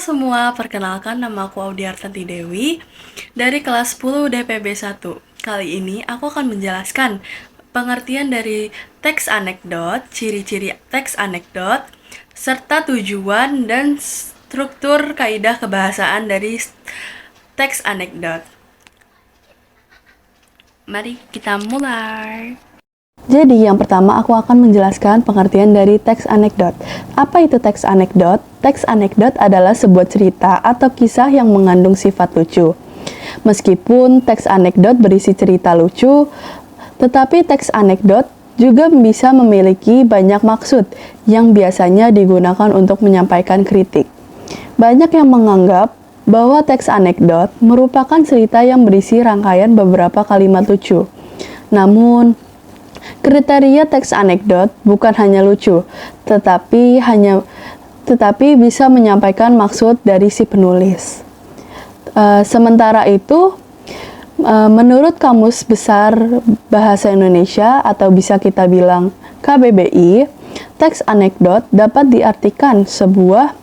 semua, perkenalkan nama aku Audiartanti Dewi dari kelas 10 DPB 1. Kali ini aku akan menjelaskan pengertian dari teks anekdot, ciri-ciri teks anekdot, serta tujuan dan struktur kaidah kebahasaan dari teks anekdot. Mari kita mulai. Jadi yang pertama aku akan menjelaskan pengertian dari teks anekdot. Apa itu teks anekdot? Teks anekdot adalah sebuah cerita atau kisah yang mengandung sifat lucu. Meskipun teks anekdot berisi cerita lucu, tetapi teks anekdot juga bisa memiliki banyak maksud yang biasanya digunakan untuk menyampaikan kritik. Banyak yang menganggap bahwa teks anekdot merupakan cerita yang berisi rangkaian beberapa kalimat lucu. Namun, kriteria teks anekdot bukan hanya lucu, tetapi bisa menyampaikan maksud dari si penulis. Sementara itu, menurut Kamus Besar Bahasa Indonesia atau bisa kita bilang KBBI, teks anekdot dapat diartikan sebagai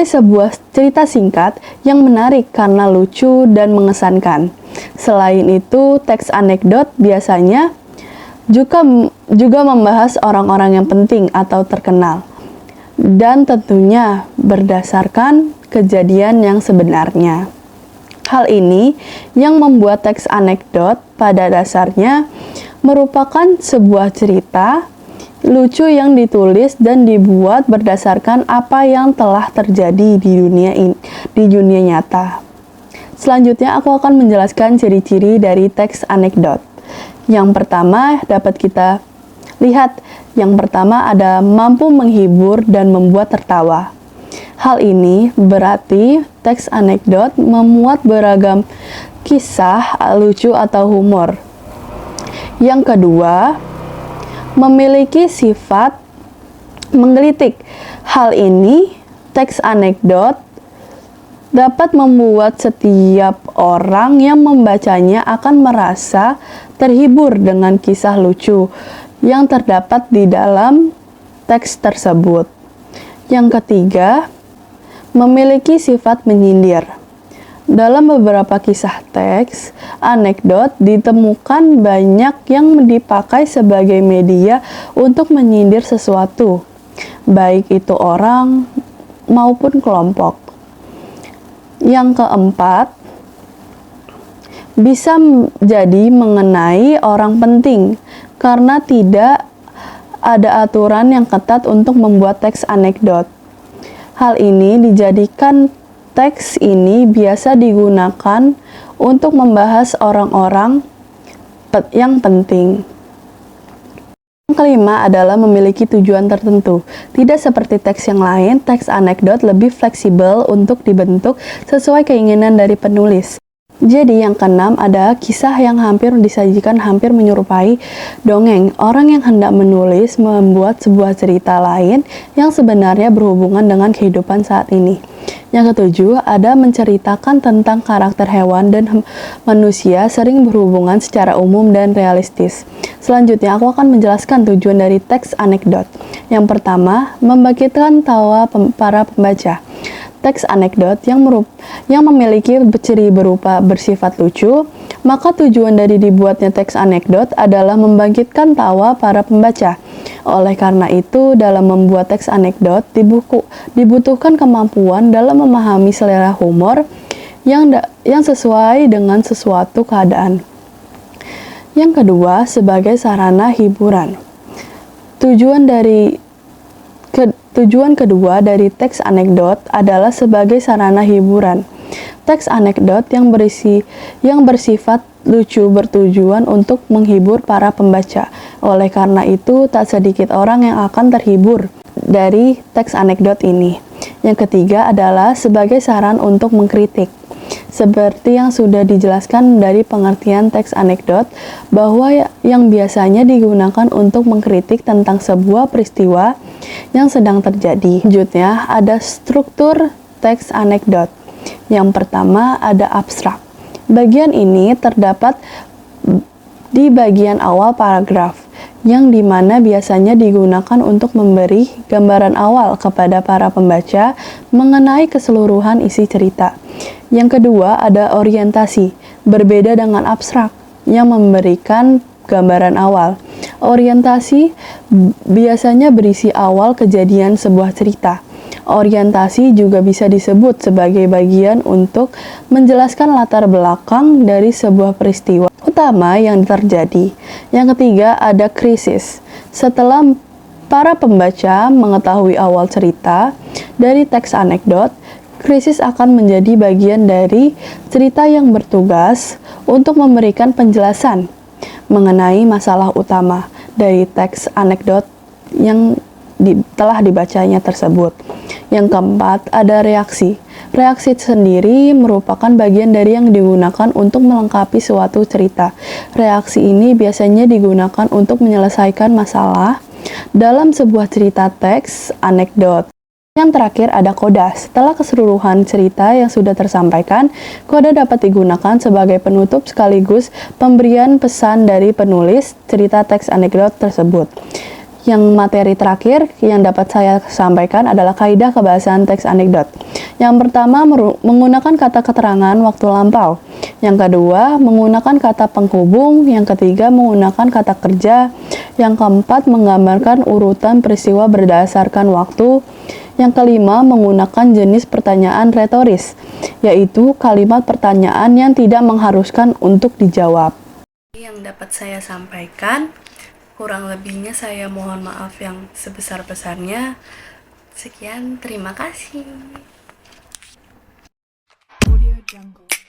sebuah cerita singkat yang menarik karena lucu dan mengesankan. Selain itu, teks anekdot biasanya juga membahas orang-orang yang penting atau terkenal, dan tentunya berdasarkan kejadian yang sebenarnya. Hal ini yang membuat teks anekdot pada dasarnya merupakan sebuah cerita lucu yang ditulis dan dibuat berdasarkan apa yang telah terjadi di dunia nyata. Selanjutnya aku akan menjelaskan ciri-ciri dari teks anekdot. Yang pertama dapat kita lihat. Yang pertama ada mampu menghibur dan membuat tertawa. Hal ini berarti teks anekdot memuat beragam kisah lucu atau humor. Yang kedua, memiliki sifat menggelitik. Hal ini, teks anekdot dapat membuat setiap orang yang membacanya akan merasa terhibur dengan kisah lucu yang terdapat di dalam teks tersebut. Yang ketiga, memiliki sifat menyindir. Dalam beberapa kisah teks anekdot ditemukan banyak yang dipakai sebagai media untuk menyindir sesuatu, baik itu orang maupun kelompok. Yang keempat, bisa jadi mengenai orang penting karena tidak ada aturan yang ketat untuk membuat teks anekdot. Hal ini dijadikan teks ini biasa digunakan untuk membahas orang-orang yang penting. Yang kelima adalah memiliki tujuan tertentu. Tidak seperti teks yang lain, teks anekdot lebih fleksibel untuk dibentuk sesuai keinginan dari penulis. Jadi yang keenam ada kisah yang hampir disajikan hampir menyerupai dongeng. Orang yang hendak menulis membuat sebuah cerita lain yang sebenarnya berhubungan dengan kehidupan saat ini. Yang ketujuh ada menceritakan tentang karakter hewan dan manusia sering berhubungan secara umum dan realistis. Selanjutnya aku akan menjelaskan tujuan dari teks anekdot. Yang pertama, membangkitkan tawa para pembaca. Teks anekdot yang memiliki ciri berupa bersifat lucu, maka tujuan dari dibuatnya teks anekdot adalah membangkitkan tawa para pembaca. Oleh karena itu, dalam membuat teks anekdot dibutuhkan kemampuan dalam memahami selera humor yang sesuai dengan sesuatu keadaan. Yang kedua, sebagai sarana hiburan. Tujuan kedua dari teks anekdot adalah sebagai sarana hiburan. Teks anekdot yang bersifat lucu bertujuan untuk menghibur para pembaca. Oleh karena itu, tak sedikit orang yang akan terhibur dari teks anekdot ini. Yang ketiga adalah sebagai saran untuk mengkritik. Seperti yang sudah dijelaskan dari pengertian teks anekdot, bahwa yang biasanya digunakan untuk mengkritik tentang sebuah peristiwa yang sedang terjadi. Selanjutnya ada struktur teks anekdot. Yang pertama ada abstrak. Bagian ini terdapat di bagian awal paragraf. yang dimana biasanya digunakan untuk memberi gambaran awal kepada para pembaca mengenai keseluruhan isi cerita. Yang kedua ada orientasi, berbeda dengan abstrak yang memberikan gambaran awal. Orientasi biasanya berisi awal kejadian sebuah cerita. Orientasi juga bisa disebut sebagai bagian untuk menjelaskan latar belakang dari sebuah peristiwa utama yang terjadi. Yang ketiga ada krisis. Setelah para pembaca mengetahui awal cerita dari teks anekdot, krisis akan menjadi bagian dari cerita yang bertugas untuk memberikan penjelasan mengenai masalah utama dari teks anekdot yang telah dibacanya tersebut. Yang keempat, ada reaksi. Reaksi sendiri merupakan bagian dari yang digunakan untuk melengkapi suatu cerita. Reaksi ini biasanya digunakan untuk menyelesaikan masalah dalam sebuah cerita teks anekdot. Yang terakhir ada koda. Setelah keseluruhan cerita yang sudah tersampaikan, koda dapat digunakan sebagai penutup sekaligus pemberian pesan dari penulis cerita teks anekdot tersebut. Yang materi terakhir yang dapat saya sampaikan adalah kaidah kebahasaan teks anekdot. Yang pertama, menggunakan kata keterangan waktu lampau. Yang kedua, menggunakan kata penghubung. Yang ketiga, menggunakan kata kerja. Yang keempat, menggambarkan urutan peristiwa berdasarkan waktu. Yang kelima, menggunakan jenis pertanyaan retoris, yaitu kalimat pertanyaan yang tidak mengharuskan untuk dijawab. Yang dapat saya sampaikan, kurang lebihnya saya mohon maaf yang sebesar-besarnya. Sekian, terima kasih. Audio Jungle.